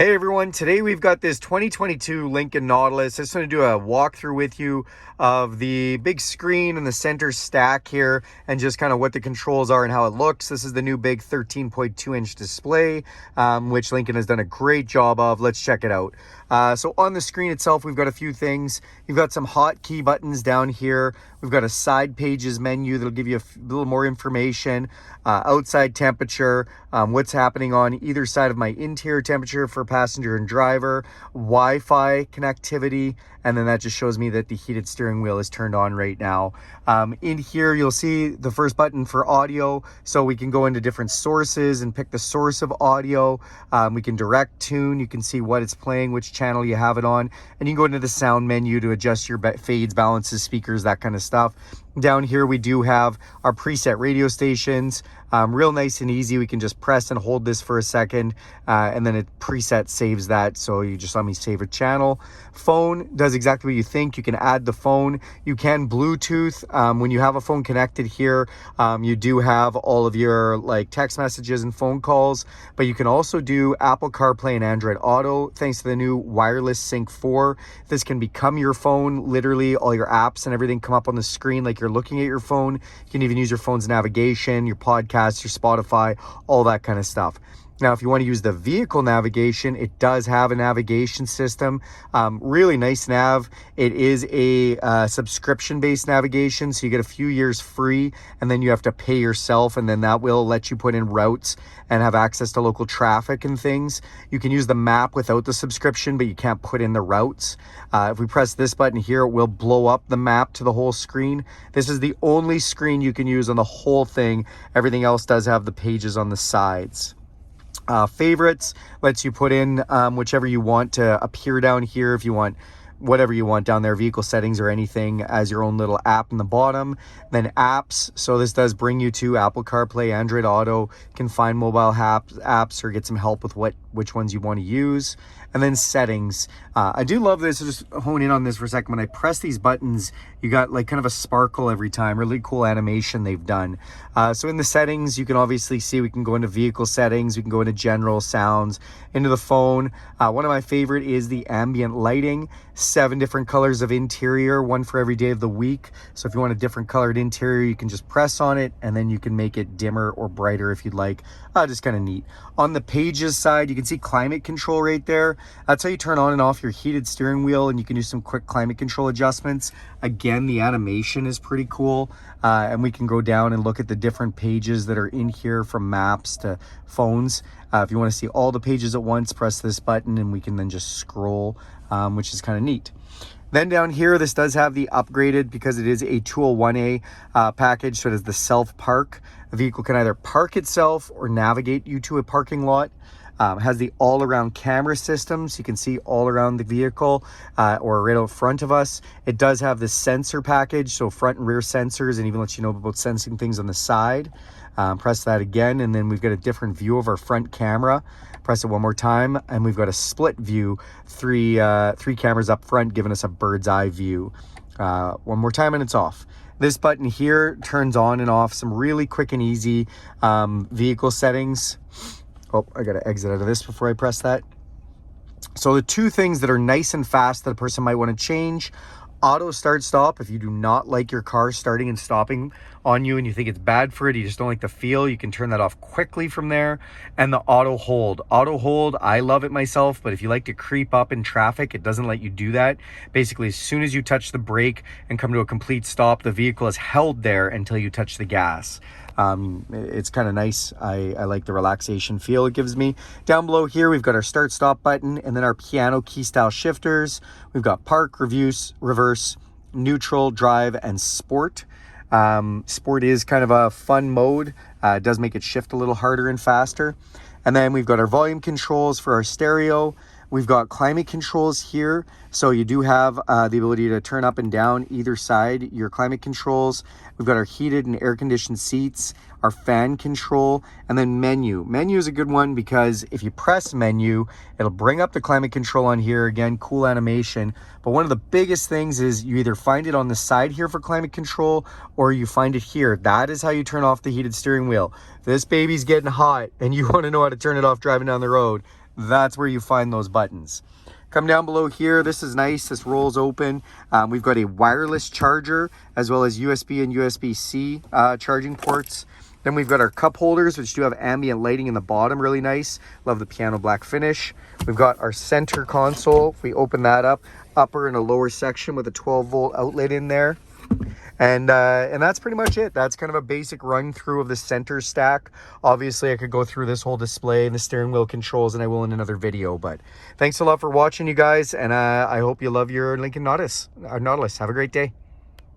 Hey everyone, today we've got this 2022 Lincoln Nautilus. I just want to do a walkthrough with you of the big screen and the center stack here and just kind of what the controls are and how it looks. This is the new big 13.2 inch display, which Lincoln has done a great job of. Let's check it out. So on the screen itself, we've got a few things. You've got some hotkey buttons down here. We've got a side pages menu that'll give you a little more information, outside temperature, what's happening on either side of my interior temperature for passenger and driver, Wi-Fi connectivity, and then that just shows me that the heated steering wheel is turned on right now. In here, you'll see the first button for audio, so we can go into different sources and pick the source of audio. We can direct tune. You can see what it's playing, which channel you have it on, and you can go into the sound menu to adjust your fades, balances, speakers, that kind of stuff. Down here, we do have our preset radio stations. Real nice and easy. We can just press and hold this for a second, and then it preset saves that. So you just let me save a channel. Phone does exactly what you think. You can add the phone. You can Bluetooth. When you have a phone connected here, you do have all of your text messages and phone calls, but you can also do Apple CarPlay and Android Auto thanks to the new Wireless Sync 4. This can become your phone. Literally all your apps and everything come up on the screen like you're looking at your phone. You can even use your phone's navigation, your podcasts, your Spotify, all that kind of stuff. Now, if you want to use the vehicle navigation, it does have a navigation system. Really nice nav. It is a subscription-based navigation, so you get a few years free, and then you have to pay yourself, and then that will let you put in routes and have access to local traffic and things. You can use the map without the subscription, but you can't put in the routes. If we press this button here, it will blow up the map to the whole screen. This is the only screen you can use on the whole thing. Everything else does have the pages on the sides. Favorites lets you put in whichever you want to appear down here. If you want whatever you want down there, vehicle settings or anything, as your own little app in the bottom. Then apps, so this does bring you to Apple CarPlay, Android Auto. You can find mobile apps or get some help with which ones you want to use. And then settings. I do love this. I'll just hone in on this for a second. When I press these buttons, you got kind of a sparkle every time. Really cool animation they've done. So in the settings, you can obviously see we can go into vehicle settings. We can go into general sounds, into the phone. One of my favorite is the ambient lighting. 7 different colors of interior, one for every day of the week. So if you want a different colored interior, you can just press on it and then you can make it dimmer or brighter if you'd like. Just kind of neat. On the pages side, you can see climate control right there. That's how you turn on and off your heated steering wheel, and you can do some quick climate control adjustments. Again, the animation is pretty cool, and we can go down and look at the different pages that are in here, from maps to phones. If you want to see all the pages at once, press this button and we can then just scroll, which is kind of neat. Then down here, this does have the upgraded, because it is a 201A package, so it is the self-park. The vehicle can either park itself or navigate you to a parking lot. Has the all-around camera system, so you can see all around the vehicle or right out front of us. It does have the sensor package, so front and rear sensors, and even lets you know about sensing things on the side. Press that again, and then we've got a different view of our front camera. Press it one more time, and we've got a split view, three cameras up front, giving us a bird's eye view. One more time, and it's off. This button here turns on and off some really quick and easy vehicle settings. Oh, I got to exit out of this before I press that. So the 2 things that are nice and fast that a person might want to change: auto start stop. If you do not like your car starting and stopping on you and you think it's bad for it, you just don't like the feel, you can turn that off quickly from there. And the auto hold. Auto hold, I love it myself, but if you like to creep up in traffic, it doesn't let you do that. Basically, as soon as you touch the brake and come to a complete stop, the vehicle is held there until you touch the gas. It's kind of nice. I like the relaxation feel it gives me. Down below here, we've got our start stop button, and then our piano key style shifters. We've got park, reverse, neutral, drive, and sport. Sport is kind of a fun mode. It does make it shift a little harder and faster. And then we've got our volume controls for our stereo. We've got climate controls here. So you do have the ability to turn up and down either side your climate controls. We've got our heated and air conditioned seats, our fan control, and then menu. Menu is a good one because if you press menu, it'll bring up the climate control on here. Again, cool animation. But one of the biggest things is you either find it on the side here for climate control or you find it here. That is how you turn off the heated steering wheel. This baby's getting hot and you want to know how to turn it off driving down the road. that's where you find those buttons. Come down below here. This is nice. This rolls open. We've got a wireless charger as well as USB and USB-C charging ports. Then we've got our cup holders, which do have ambient lighting in the bottom, really nice. Love the piano black finish. We've got our center console. If we open that up, upper and a lower section with a 12-volt outlet in there. And that's pretty much it. That's kind of a basic run through of the center stack. Obviously, I could go through this whole display and the steering wheel controls, and I will in another video. But thanks a lot for watching, you guys, and I hope you love your Lincoln Nautilus. Have a great day.